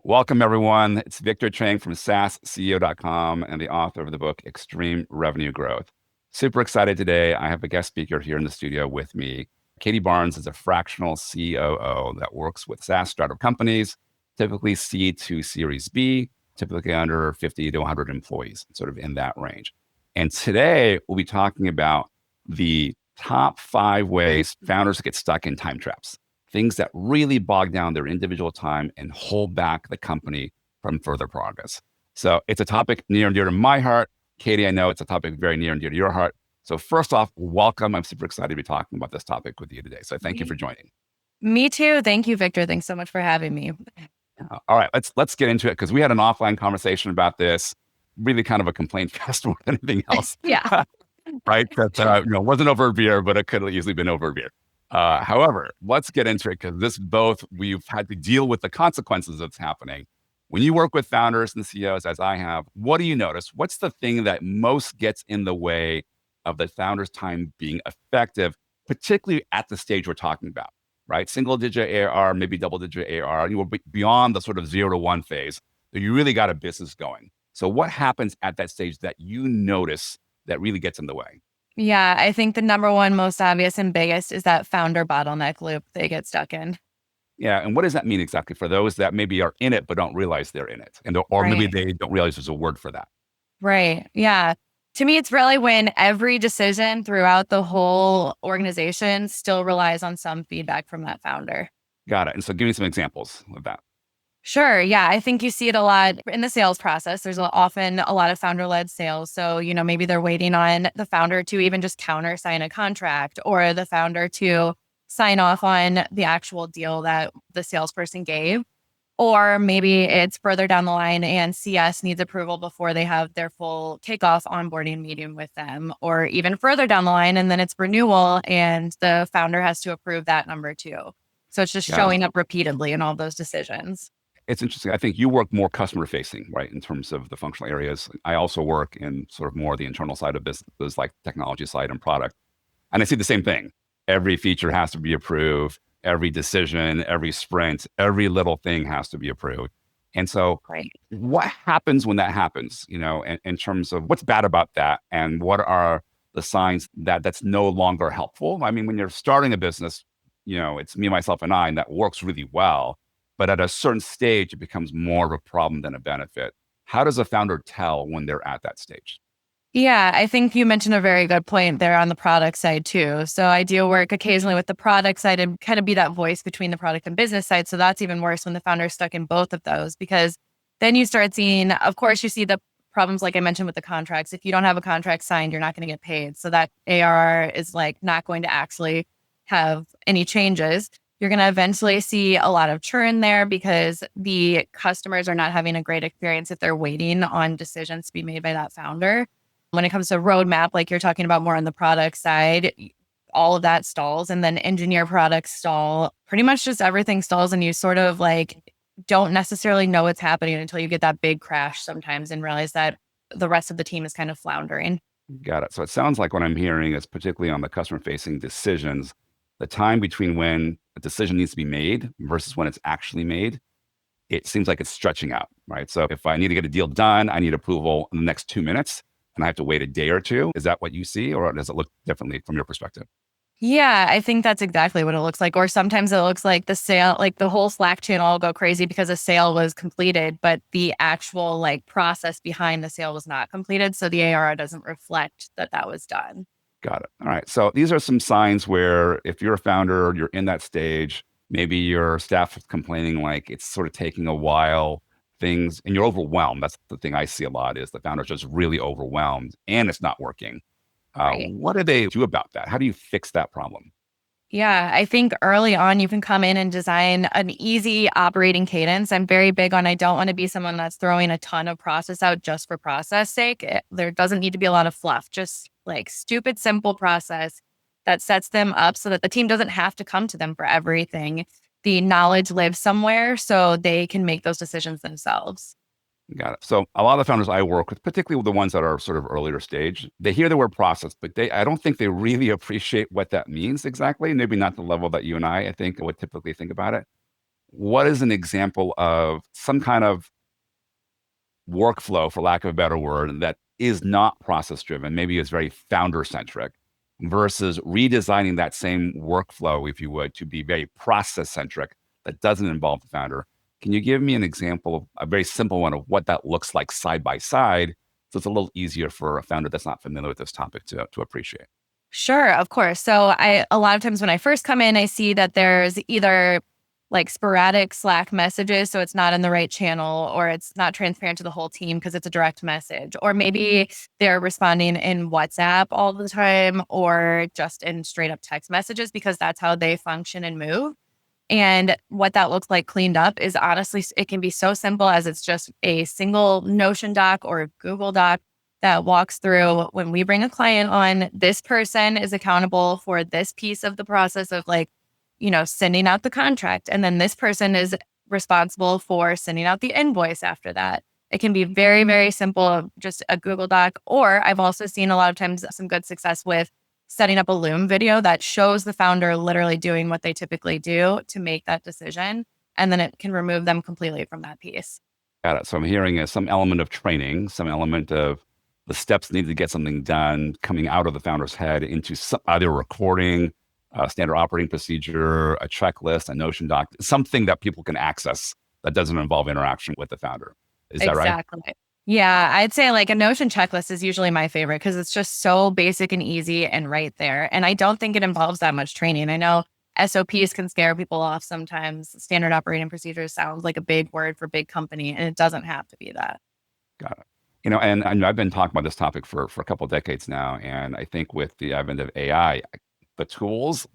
Welcome, everyone. It's Victor Cheng from SaaSCEO.com and the author of the book, Extreme Revenue Growth. Super excited today. I have a guest speaker here in the studio with me. Katie Barnes is a fractional COO that works with SaaS startup companies, typically C to Series B, typically under 50 to 100 employees, sort of in that range. And today we'll be talking about the top 5 ways founders get stuck in time traps. Things that really bog down their individual time and hold back the company from further progress. So it's a topic near and dear to my heart. Katie, I know it's a topic very near and dear to your heart. So first off, welcome. I'm super excited to be talking about this topic with you today. So thank you for joining. Me too. Thank you, Victor. Thanks so much for having me. All right, let's get into it because we had an offline conversation about this, really kind of a complaint fest more than anything else. Yeah. Right? That wasn't over a beer, but it could have easily been over a beer. However, let's get into it because we've had to deal with the consequences that's happening. When you work with founders and CEOs, as I have, what do you notice? What's the thing that most gets in the way of the founder's time being effective, particularly at the stage we're talking about, right? Single digit ARR, maybe double digit ARR, you were beyond the sort of 0 to 1 phase. So you really got a business going. So what happens at that stage that you notice that really gets in the way? Yeah, I think the number one most obvious and biggest is that founder bottleneck loop they get stuck in. Yeah. And what does that mean exactly for those that maybe are in it, but don't realize they're in it? Or maybe Right. they don't realize there's a word for that. Right. Yeah. To me, it's really when every decision throughout the whole organization still relies on some feedback from that founder. Got it. And so give me some examples of that. Sure. Yeah. I think you see it a lot in the sales process. There's often a lot of founder led sales. So, maybe they're waiting on the founder to even just countersign a contract or the founder to sign off on the actual deal that the salesperson gave. Or maybe it's further down the line and CS needs approval before they have their full kickoff onboarding meeting with them, or even further down the line. And then it's renewal and the founder has to approve that number too. So it's just showing up repeatedly in all those decisions. It's interesting. I think you work more customer facing, right, in terms of the functional areas. I also work in sort of more the internal side of businesses, like technology side and product. And I see the same thing. Every feature has to be approved. Every decision, every sprint, every little thing has to be approved. And so Right. what happens when that happens, in terms of what's bad about that and what are the signs that that's no longer helpful? I mean, when you're starting a business, it's me, myself, and I, and that works really well. But at a certain stage, it becomes more of a problem than a benefit. How does a founder tell when they're at that stage? Yeah, I think you mentioned a very good point there on the product side too. So I do work occasionally with the product side and kind of be that voice between the product and business side. So that's even worse when the founder is stuck in both of those, because then you start seeing, of course, you see the problems like I mentioned with the contracts. If you don't have a contract signed, you're not going to get paid. So that ARR is like not going to actually have any changes. You're going to eventually see a lot of churn there because the customers are not having a great experience if they're waiting on decisions to be made by that founder. When it comes to roadmap, like you're talking about more on the product side, all of that stalls, and then engineer products stall. Pretty much just everything stalls, and you sort of like don't necessarily know what's happening until you get that big crash sometimes and realize that the rest of the team is kind of floundering. Got it. So it sounds like what I'm hearing is particularly on the customer facing decisions, the time between when a decision needs to be made versus when it's actually made, it seems like it's stretching out, right? So if I need to get a deal done, I need approval in the next 2 minutes and I have to wait a day or two. Is that what you see, or does it look differently from your perspective? Yeah, I think that's exactly what it looks like. Or sometimes it looks like the sale, like the whole Slack channel will go crazy because a sale was completed, but the actual like process behind the sale was not completed. So the ARR doesn't reflect that that was done. Got it. All right. So these are some signs where if you're a founder, you're in that stage, maybe your staff is complaining like it's sort of taking a while, things, and you're overwhelmed. That's the thing I see a lot is the founder's just really overwhelmed and it's not working. Right. What do they do about that? How do you fix that problem? Yeah, I think early on you can come in and design an easy operating cadence. I'm very big on I don't want to be someone that's throwing a ton of process out just for process sake. There doesn't need to be a lot of fluff, just like stupid, simple process that sets them up so that the team doesn't have to come to them for everything. The knowledge lives somewhere so they can make those decisions themselves. Got it. So a lot of the founders I work with, particularly the ones that are sort of earlier stage, they hear the word process, but I don't think they really appreciate what that means exactly. Maybe not the level that you and I think would typically think about it. what is an example of some kind of workflow, for lack of a better word, that is not process driven, maybe is very founder centric, versus redesigning that same workflow, if you would, to be very process centric that doesn't involve the founder? Can you give me an example of a very simple one of what that looks like side by side? So it's a little easier for a founder that's not familiar with this topic to appreciate. Sure, of course. So a lot of times when I first come in, I see that there's either like sporadic Slack messages, so it's not in the right channel, or it's not transparent to the whole team because it's a direct message, or maybe they're responding in WhatsApp all the time, or just in straight up text messages because that's how they function and move. And what that looks like cleaned up is honestly, it can be so simple as it's just a single Notion doc or a Google Doc that walks through when we bring a client on, this person is accountable for this piece of the process of like, sending out the contract. And then this person is responsible for sending out the invoice after that. It can be very, very simple, just a Google Doc. Or I've also seen a lot of times some good success with setting up a Loom video that shows the founder literally doing what they typically do to make that decision. And then it can remove them completely from that piece. Got it. So I'm hearing some element of training, some element of the steps needed to get something done coming out of the founder's head into either recording, a standard operating procedure, a checklist, a Notion doc, something that people can access that doesn't involve interaction with the founder. Is that right? Exactly. Yeah, I'd say like a Notion checklist is usually my favorite because it's just so basic and easy and right there. And I don't think it involves that much training. I know SOPs can scare people off sometimes. Standard operating procedures sounds like a big word for big company, and it doesn't have to be that. Got it. And I've been talking about this topic for a couple of decades now. And I think with the advent of AI, the tools,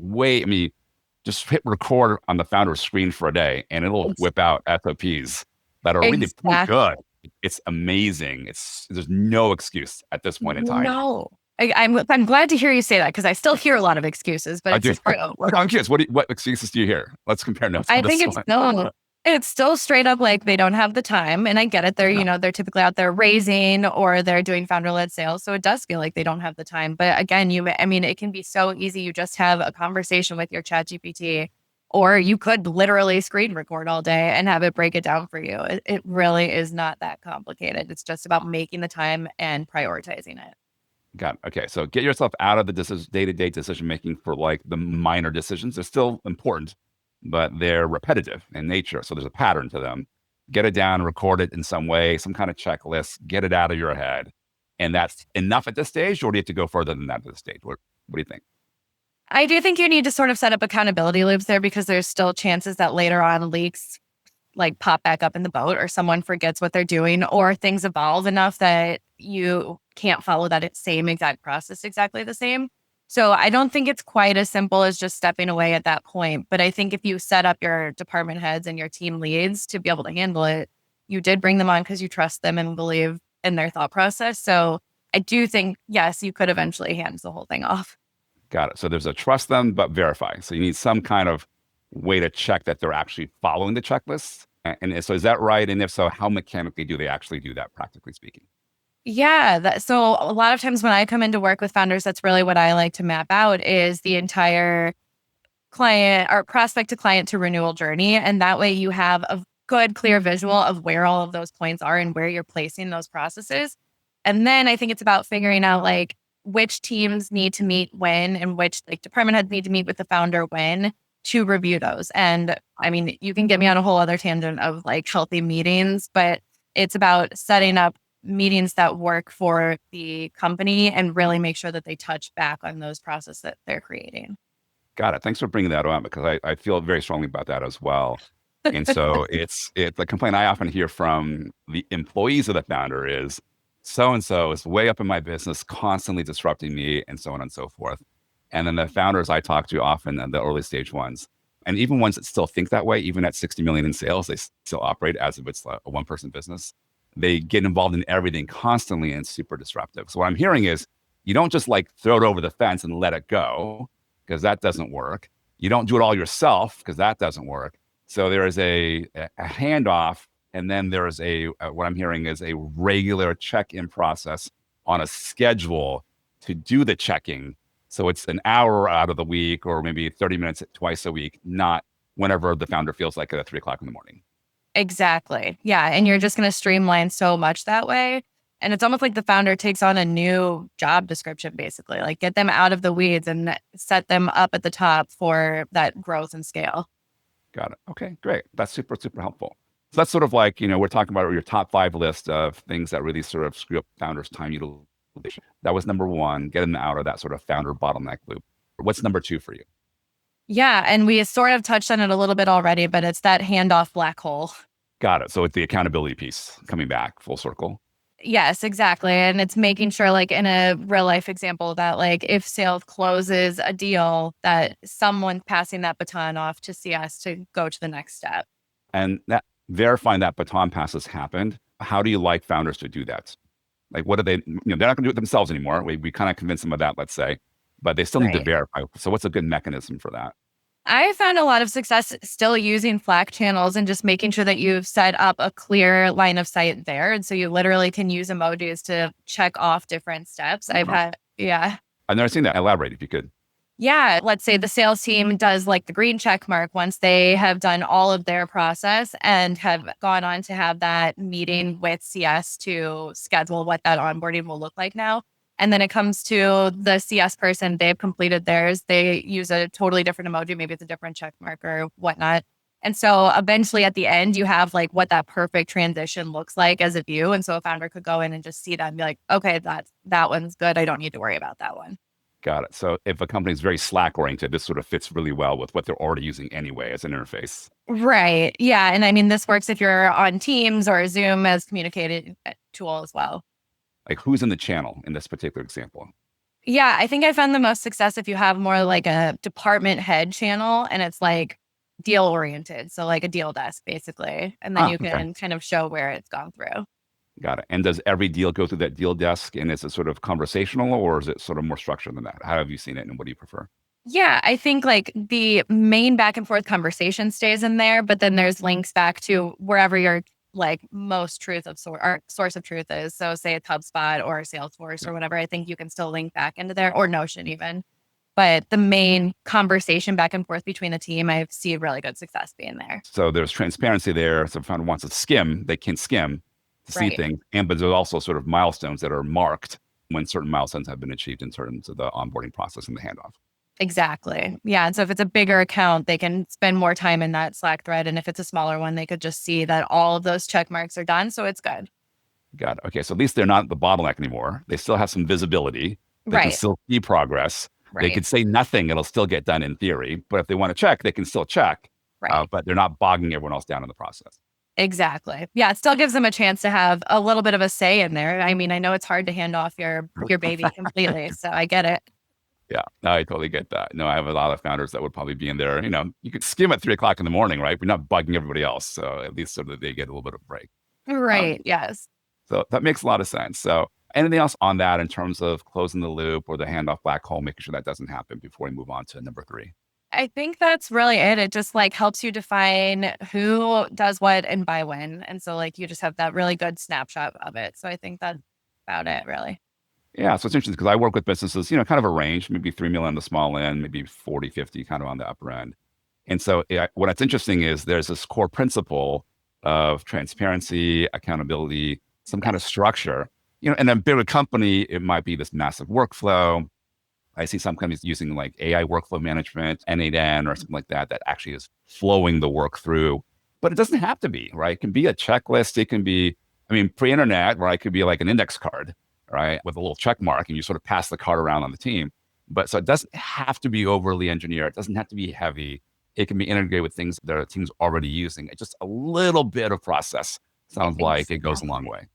just hit record on the founder's screen for a day and it'll whip out SOPs that are really pretty good. It's amazing. There's no excuse at this point in time. No. I'm glad to hear you say that because I still hear a lot of excuses, but it's true. I'm curious, what excuses do you hear? Let's compare notes. I think it's still straight up like they don't have the time. And I get it. They're typically out there raising or they're doing founder-led sales. So it does feel like they don't have the time. But again, it can be so easy. You just have a conversation with your ChatGPT, or you could literally screen record all day and have it break it down for you. It really is not that complicated. It's just about making the time and prioritizing it. Got it. Okay. So get yourself out of the day-to-day decision-making for like the minor decisions. They're still important, but they're repetitive in nature. So there's a pattern to them. Get it down, record it in some way, some kind of checklist, get it out of your head. And that's enough at this stage, or do you have to go further than that at this stage? What do you think? I do think you need to sort of set up accountability loops there because there's still chances that later on leaks like pop back up in the boat, or someone forgets what they're doing, or things evolve enough that you can't follow that same exact process exactly the same. So I don't think it's quite as simple as just stepping away at that point. But I think if you set up your department heads and your team leads to be able to handle it, you did bring them on because you trust them and believe in their thought process. So I do think, yes, you could eventually hand the whole thing off. Got it. So there's a trust them, but verify. So you need some kind of way to check that they're actually following the checklist. And so is that right? And if so, how mechanically do they actually do that, practically speaking? Yeah. So a lot of times when I come into work with founders, that's really what I like to map out is the entire client or prospect to client to renewal journey. And that way you have a good, clear visual of where all of those points are and where you're placing those processes. And then I think it's about figuring out like which teams need to meet when and which like department heads need to meet with the founder when to review those. And you can get me on a whole other tangent of like healthy meetings, but it's about setting up meetings that work for the company and really make sure that they touch back on those processes that they're creating. Got it. Thanks for bringing that on because I feel very strongly about that as well. And so it's the complaint I often hear from the employees of the founder is so-and-so is way up in my business, constantly disrupting me and so on and so forth. And then the founders I talk to often, the early stage ones, and even ones that still think that way, even at 60 million in sales, they still operate as if it's a one-person business. They get involved in everything constantly and it's super disruptive. So what I'm hearing is you don't just like throw it over the fence and let it go because that doesn't work. You don't do it all yourself because that doesn't work. So there is a handoff, and then there is what I'm hearing is a regular check-in process on a schedule to do the checking. So it's an hour out of the week or maybe 30 minutes twice a week, not whenever the founder feels like it at 3 o'clock in the morning. Exactly. Yeah. And you're just going to streamline so much that way. And it's almost like the founder takes on a new job description, basically, like get them out of the weeds and set them up at the top for that growth and scale. Got it. Okay, great. That's super, super helpful. So that's sort of like, we're talking about your top 5 list of things that really sort of screw up founders' time utilization. That was number 1, getting them out of that sort of founder bottleneck loop. What's number 2 for you? Yeah. And we sort of touched on it a little bit already, but it's that handoff black hole. Got it. So it's the accountability piece coming back full circle. Yes, exactly. And it's making sure, like in a real life example, that like if sales closes a deal, that someone's passing that baton off to CS to go to the next step. And that verifying that baton pass has happened. How do you like founders to do that? Like, what do they, they're not going to do it themselves anymore. We kind of convince them of that, let's say, but they still need to verify. So what's a good mechanism for that? I found a lot of success still using Slack channels and just making sure that you've set up a clear line of sight there. And so you literally can use emojis to check off different steps. I've never seen that. Elaborate if you could. Yeah. Let's say the sales team does like the green check mark once they have done all of their process and have gone on to have that meeting with CS to schedule what that onboarding will look like now. And then it comes to the CS person, they've completed theirs. They use a totally different emoji. Maybe it's a different check mark or whatnot. And so eventually at the end, you have like what that perfect transition looks like as a view. And so a founder could go in and just see that and be like, okay, that one's good. I don't need to worry about that one. Got it. So if a company is very Slack oriented, this sort of fits really well with what they're already using anyway as an interface. Right. Yeah. And I mean, this works if you're on Teams or Zoom as communicated tool as well. Like who's in the channel in this particular example? Yeah, I think I found the most success if you have more like a department head channel and it's like deal oriented. So like a deal desk basically. And then you can kind of show where it's gone through. Got it. And does every deal go through that deal desk and is it sort of conversational or is it sort of more structured than that? How have you seen it and what do you prefer? Yeah, I think like the main back and forth conversation stays in there, but then there's links back to wherever your like most truth of source of truth is. So say it's HubSpot or Salesforce or whatever, I think you can still link back into there or Notion even. But the main conversation back and forth between the team, I see really good success being there. So there's transparency there. So if someone wants to skim, they can skim to see things. But there's also sort of milestones that are marked when certain milestones have been achieved in terms of the onboarding process and the handoff. Exactly. Yeah. And so if it's a bigger account, they can spend more time in that Slack thread. And if it's a smaller one, they could just see that all of those check marks are done. So it's good. Got it. Okay. So at least they're not the bottleneck anymore. They still have some visibility. They can still see progress. They could say nothing. It'll still get done in theory. But if they want to check, they can still check. But they're not bogging everyone else down in the process. Exactly. Yeah. It still gives them a chance to have a little bit of a say in there. I mean, I know it's hard to hand off your baby completely. So I get it. Yeah, no, I totally get that. No, I have a lot of founders that would probably be in there. You could skim at 3 o'clock in the morning, right? We're not bugging everybody else. So at least so that they get a little bit of a break. Right. Yes. So that makes a lot of sense. So anything else on that in terms of closing the loop or the handoff black hole, making sure that doesn't happen before we move on to number 3? I think that's really it. It just like helps you define who does what and by when. And so like you just have that really good snapshot of it. So I think that's about it really. Yeah, so it's interesting because I work with businesses, kind of a range, maybe 3 million on the small end, maybe 40, 50 kind of on the upper end. And so what's interesting is there's this core principle of transparency, accountability, some kind of structure. In a bigger company, it might be this massive workflow. I see some companies using like AI workflow management, N8N or something like that, that actually is flowing the work through. But it doesn't have to be, right? It can be a checklist. It can be, pre-internet, right? It could be like an index card, right? With a little check mark and you sort of pass the card around on the team. But so it doesn't have to be overly engineered. It doesn't have to be heavy. It can be integrated with things that our team's already using. It's just a little bit of process. Sounds like it goes a long way.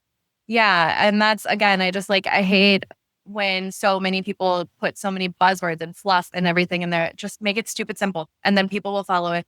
Yeah. And that's, again, I hate when so many people put so many buzzwords and fluff and everything in there. Just make it stupid simple and then people will follow it.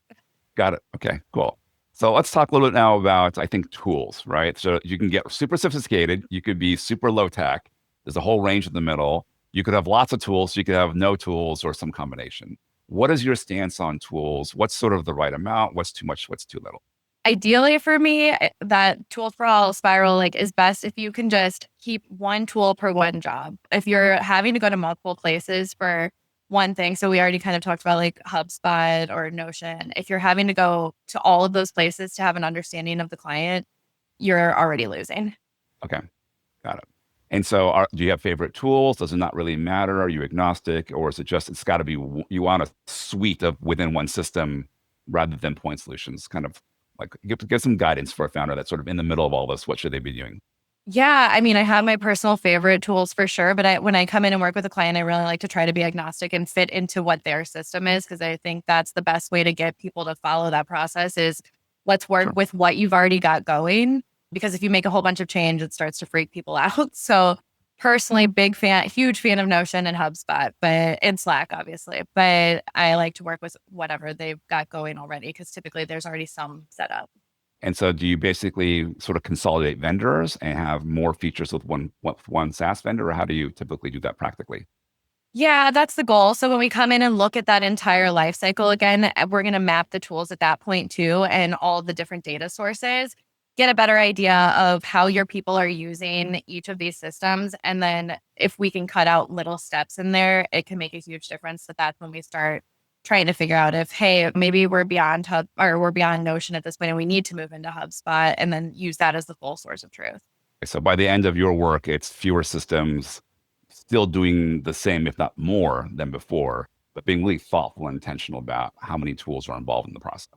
Got it. Okay, cool. So let's talk a little bit now about, I think, tools, right? So you can get super sophisticated. You could be super low tech. There's a whole range in the middle. You could have lots of tools. You could have no tools or some combination. What is your stance on tools? What's sort of the right amount? What's too much? What's too little? Ideally for me, that tool for all spiral is best if you can just keep one tool per one job. If you're having to go to multiple places for one thing. So we already kind of talked about like HubSpot or Notion. If you're having to go to all of those places to have an understanding of the client, you're already losing. Okay, got it. And so do you have favorite tools? Does it not really matter? Are you agnostic? Or is it just, it's got to be, you want a suite of within one system rather than point solutions? Kind of like give some guidance for a founder that's sort of in the middle of all this. What should they be doing? Yeah, I mean, I have my personal favorite tools for sure, but when I come in and work with a client, I really like to try to be agnostic and fit into what their system is, because I think that's the best way to get people to follow that process is let's work Sure. with what you've already got going, because if you make a whole bunch of change, it starts to freak people out. So personally, huge fan of Notion and HubSpot, and Slack, obviously, but I like to work with whatever they've got going already, because typically there's already some set up. And so do you basically sort of consolidate vendors and have more features with one SaaS vendor, or how do you typically do that practically? Yeah, that's the goal. So when we come in and look at that entire life cycle again, we're going to map the tools at that point too, and all the different data sources, get a better idea of how your people are using each of these systems. And then if we can cut out little steps in there, it can make a huge difference. So that's when we start trying to figure out if, hey, maybe we're beyond we're beyond Notion at this point and we need to move into HubSpot, and then use that as the full source of truth. So by the end of your work, it's fewer systems, still doing the same, if not more than before, but being really thoughtful and intentional about how many tools are involved in the process.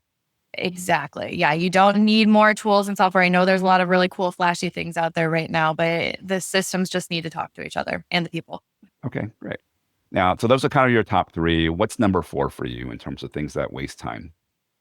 Exactly. Yeah, you don't need more tools and software. I know there's a lot of really cool, flashy things out there right now, but the systems just need to talk to each other and the people. Okay, great. Now, so those are kind of your top three. What's number four for you in terms of things that waste time?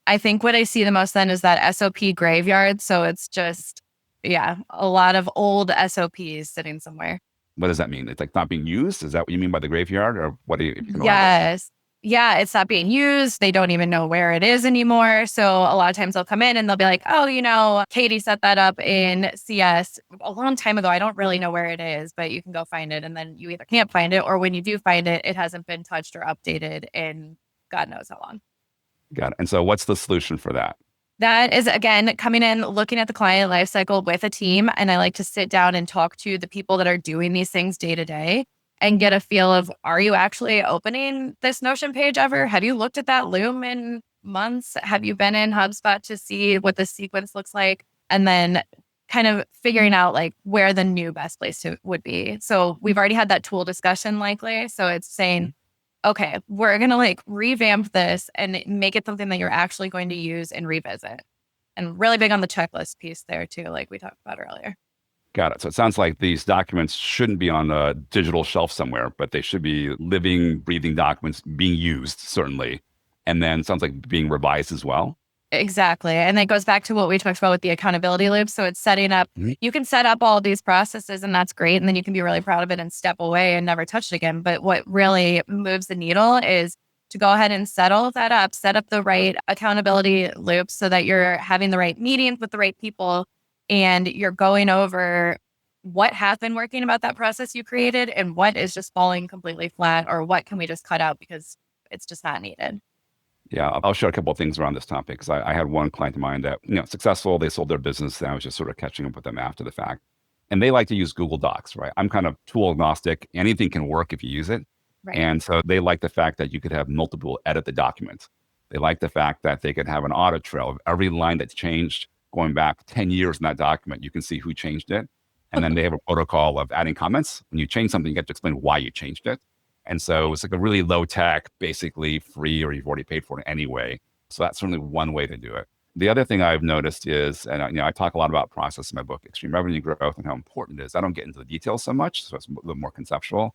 I think what I see the most then is that SOP graveyard. So it's just, yeah, a lot of old SOPs sitting somewhere. What does that mean? It's like not being used? Is that what you mean by the graveyard? Or what do you, if you can elaborate? Yes. Yeah, it's not being used. They don't even know where it is anymore. So a lot of times they'll come in and they'll be like, oh, Katie set that up in CS a long time ago. I don't really know where it is, but you can go find it. And then you either can't find it, or when you do find it, it hasn't been touched or updated in God knows how long. Got it. And so what's the solution for that? That is, again, coming in, looking at the client lifecycle with a team. And I like to sit down and talk to the people that are doing these things day to day and get a feel of, are you actually opening this Notion page ever? Have you looked at that Loom in months? Have you been in HubSpot to see what the sequence looks like? And then kind of figuring out like where the new best place would be. So we've already had that tool discussion likely. So it's saying, okay, we're going to like revamp this and make it something that you're actually going to use and revisit. And really big on the checklist piece there too, like we talked about earlier. Got it. So it sounds like these documents shouldn't be on a digital shelf somewhere, but they should be living, breathing documents being used, certainly. And then it sounds like being revised as well. Exactly. And that goes back to what we talked about with the accountability loop. So it's setting up, you can set up all these processes and that's great. And then you can be really proud of it and step away and never touch it again. But what really moves the needle is to go ahead and settle that up, set up the right accountability loops so that you're having the right meetings with the right people and you're going over what has been working about that process you created and what is just falling completely flat, or what can we just cut out because it's just not needed. Yeah, I'll share a couple of things around this topic because I had one client of mine that, successful, they sold their business, and I was just sort of catching up with them after the fact. And they like to use Google Docs, right? I'm kind of tool agnostic. Anything can work if you use it. Right. And so they like the fact that you could have multiple edit the document. They like the fact that they could have an audit trail of every line that's changed going back 10 years in that document. You can see who changed it. And then they have a protocol of adding comments. When you change something, you get to explain why you changed it. And so it's like a really low tech, basically free, or you've already paid for it anyway. So that's certainly one way to do it. The other thing I've noticed is, and I talk a lot about process in my book, Extreme Revenue Growth, and how important it is. I don't get into the details so much, so it's a little more conceptual.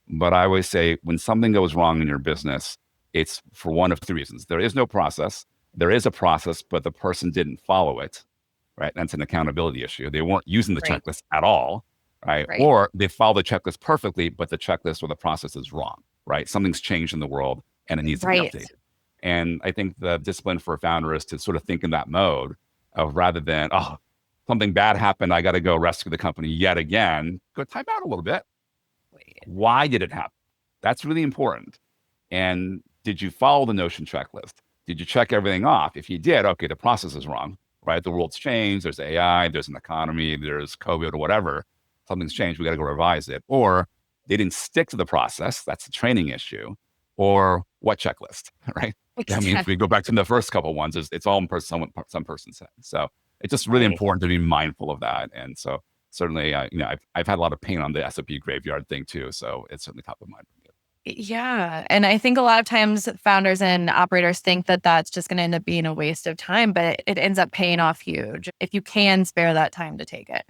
But I always say when something goes wrong in your business, it's for one of three reasons. There is no process. There is a process, but the person didn't follow it, right? That's an accountability issue. They weren't using the checklist at all. Right? Or they follow the checklist perfectly, but the checklist or the process is wrong, right? Something's changed in the world and it needs to be updated. And I think the discipline for a founder is to sort of think in that mode of, rather than, oh, something bad happened, I got to go rescue the company yet again, go time out a little bit. Why did it happen? That's really important. And did you follow the Notion checklist? Did you check everything off? If you did, okay, the process is wrong, right? The world's changed. There's AI, there's an economy, there's COVID or whatever. Something's changed, we got to go revise it. Or they didn't stick to the process. That's a training issue. or what checklist, right? That means we Exactly. go back to the first couple ones. It's all in person, some person said. So it's just really Right. important to be mindful of that. And so certainly, I've had a lot of pain on the SOP graveyard thing too. So it's certainly top of mind for me. Yeah. And I think a lot of times founders and operators think that that's just going to end up being a waste of time, but it ends up paying off huge if you can spare that time to take it.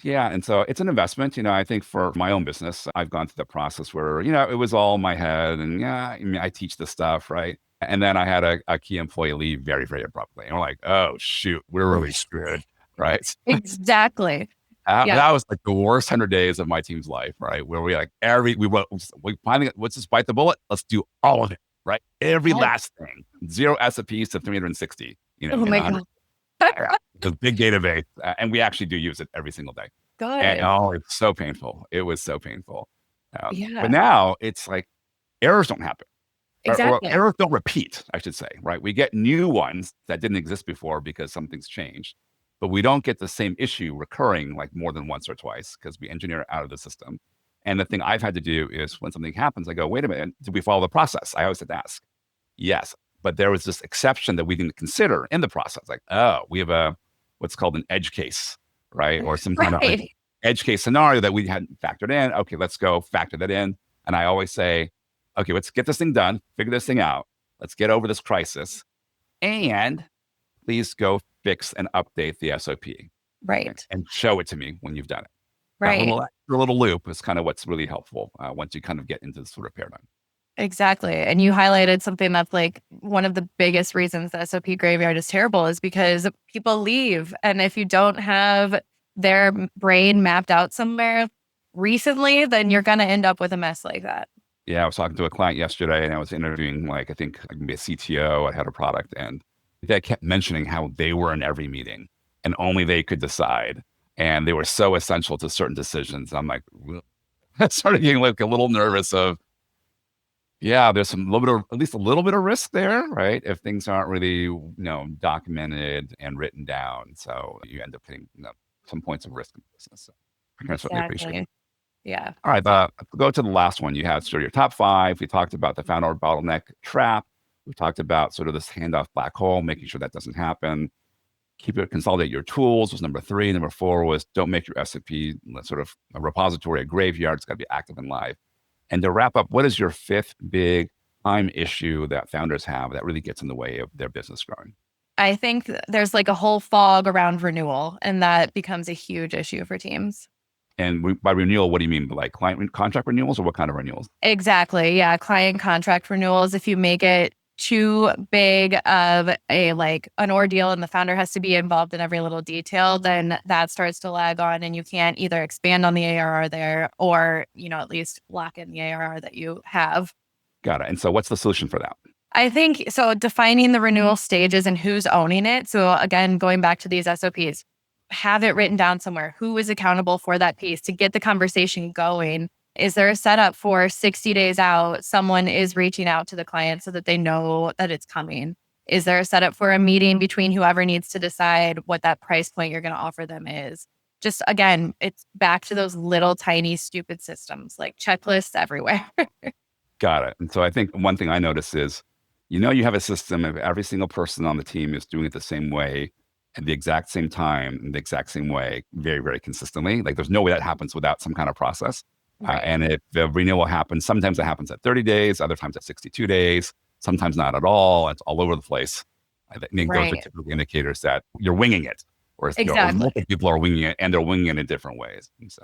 Yeah. And so it's an investment. I think for my own business, I've gone through the process where, it was all in my head and I teach this stuff, right? And then I had a key employee leave very, very abruptly. And we're like, oh, shoot, we're really screwed, right? Exactly. Yeah. That was like the worst 100 days of my team's life, right? Where we finally, let's just bite the bullet. Let's do all of it, right? Every Yes. last thing, 0 SOPs to 360, Oh in my 100. God. The big database. And we actually do use it every single day. And Good. it's so painful. It was so painful. But Yeah. now it's like errors don't happen or Exactly. errors don't repeat, I should say, right? We get new ones that didn't exist before because something's changed, but we don't get the same issue recurring like more than once or twice because we engineer it out of the system. And the thing I've had to do is when something happens, I go, wait a minute, did we follow the process? I always have to ask. Yes. But there was this exception that we didn't consider in the process. Like, oh, we have what's called an edge case, right? Or some kind of like Right. edge case scenario that we hadn't factored in. Okay, let's go factor that in. And I always say, okay, let's get this thing done, figure this thing out. Let's get over this crisis. And please go fix and update the SOP Right. and show it to me when you've done it. That Right. little loop is kind of what's really helpful once you kind of get into this sort of paradigm. Exactly. And you highlighted something that's like one of the biggest reasons the SOP graveyard is terrible is because people leave. And if you don't have their brain mapped out somewhere recently, then you're going to end up with a mess like that. Yeah, I was talking to a client yesterday and I was interviewing, like, I think I can be a CTO, I had a product, and they kept mentioning how they were in every meeting and only they could decide. And they were so essential to certain decisions. I'm like, I started getting like a little nervous of, yeah, there's some little bit of, at least a little bit of risk there, right? If things aren't really, documented and written down. So you end up hitting, some points of risk in business. So I can certainly appreciate it. Exactly. Yeah. All right, go to the last one. You had sort of your top 5. We talked about the founder bottleneck trap. We talked about sort of this handoff black hole, making sure that doesn't happen. Consolidate your tools was number 3. Number 4 was don't make your SOP sort of a repository, a graveyard. It's got to be active and live. And to wrap up, what is your 5th big time issue that founders have that really gets in the way of their business growing? I think there's like a whole fog around renewal, and that becomes a huge issue for teams. And by renewal, what do you mean? Like client contract renewals or what kind of renewals? Exactly. Yeah. Client contract renewals. If you make it too big of an ordeal and the founder has to be involved in every little detail, then that starts to lag on and you can't either expand on the ARR there or, at least lock in the ARR that you have. Got it. And so what's the solution for that? I think so. Defining the renewal stages and who's owning it. So again, going back to these SOPs, have it written down somewhere. Who is accountable for that piece to get the conversation going? Is there a setup for 60 days out? Someone is reaching out to the client so that they know that it's coming. Is there a setup for a meeting between whoever needs to decide what that price point you're going to offer them is? Just again, it's back to those little tiny stupid systems like checklists everywhere. Got it. And so I think one thing I notice is, you have a system of every single person on the team is doing it the same way at the exact same time, in the exact same way, very, very consistently. Like there's no way that happens without some kind of process. Right. And if the renewal happens, sometimes it happens at 30 days, other times at 62 days, sometimes not at all. It's all over the place. I think those are Right. typical indicators that you're winging it, or, or Exactly. multiple people are winging it and they're winging it in different ways. And so,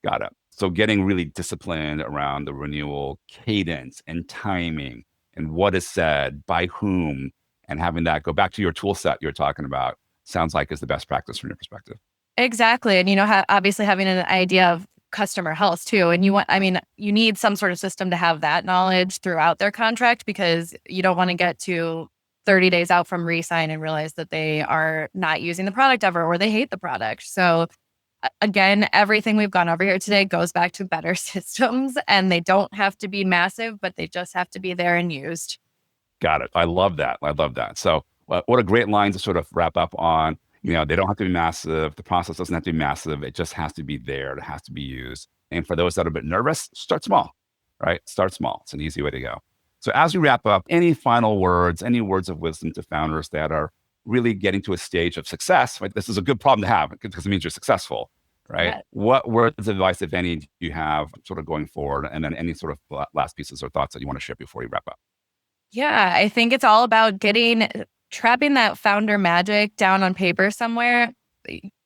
got it. So getting really disciplined around the renewal cadence and timing and what is said by whom, and having that go back to your tool set you're talking about sounds like is the best practice from your perspective. Exactly. And, obviously having an idea of customer health too. And you need some sort of system to have that knowledge throughout their contract because you don't want to get to 30 days out from re-sign and realize that they are not using the product ever or they hate the product. So again, everything we've gone over here today goes back to better systems and they don't have to be massive, but they just have to be there and used. Got it. I love that. So what a great line to sort of wrap up on. They don't have to be massive. The process doesn't have to be massive. It just has to be there. It has to be used. And for those that are a bit nervous, start small, right? Start small. It's an easy way to go. So as we wrap up, any final words, any words of wisdom to founders that are really getting to a stage of success, right? This is a good problem to have because it means you're successful, right? Yeah. What words of advice, if any, do you have sort of going forward? And then any sort of last pieces or thoughts that you want to share before we wrap up? Yeah, I think it's all about trapping that founder magic down on paper somewhere.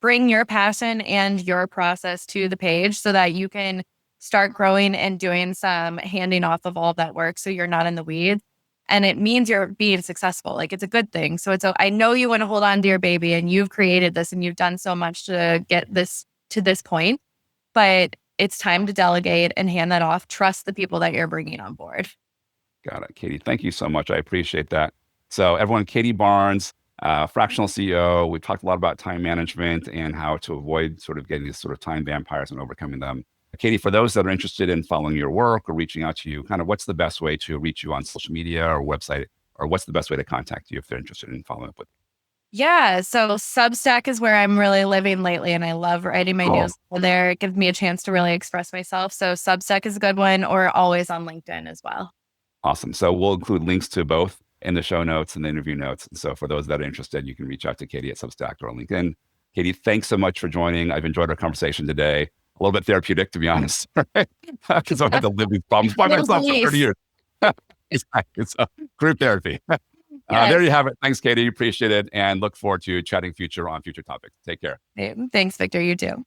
Bring your passion and your process to the page so that you can start growing and doing some handing off of all that work so you're not in the weeds. And it means you're being successful. Like, it's a good thing. So I know you want to hold on to your baby and you've created this and you've done so much to get this to this point, but it's time to delegate and hand that off. Trust the people that you're bringing on board. Got it. Katie, thank you so much. I appreciate that. So everyone, Katie Barnes, Fractional CEO. We talked a lot about time management and how to avoid sort of getting these sort of time vampires and overcoming them. Katie, for those that are interested in following your work or reaching out to you, kind of what's the best way to reach you on social media or website, or what's the best way to contact you if they're interested in following up with you? Yeah, so Substack is where I'm really living lately, and I love writing my news there. It gives me a chance to really express myself. So Substack is a good one, or always on LinkedIn as well. Awesome. So we'll include links to both in the show notes and the interview notes. And so for those that are interested, you can reach out to Katie at Substack or on LinkedIn. Katie, thanks so much for joining. I've enjoyed our conversation today. A little bit therapeutic, to be honest, right? Because I've had to live these problems by myself for 30 years. It's group therapy. Yes. There you have it. Thanks, Katie. Appreciate it. And look forward to chatting on future topics. Take care. Thanks, Victor. You too.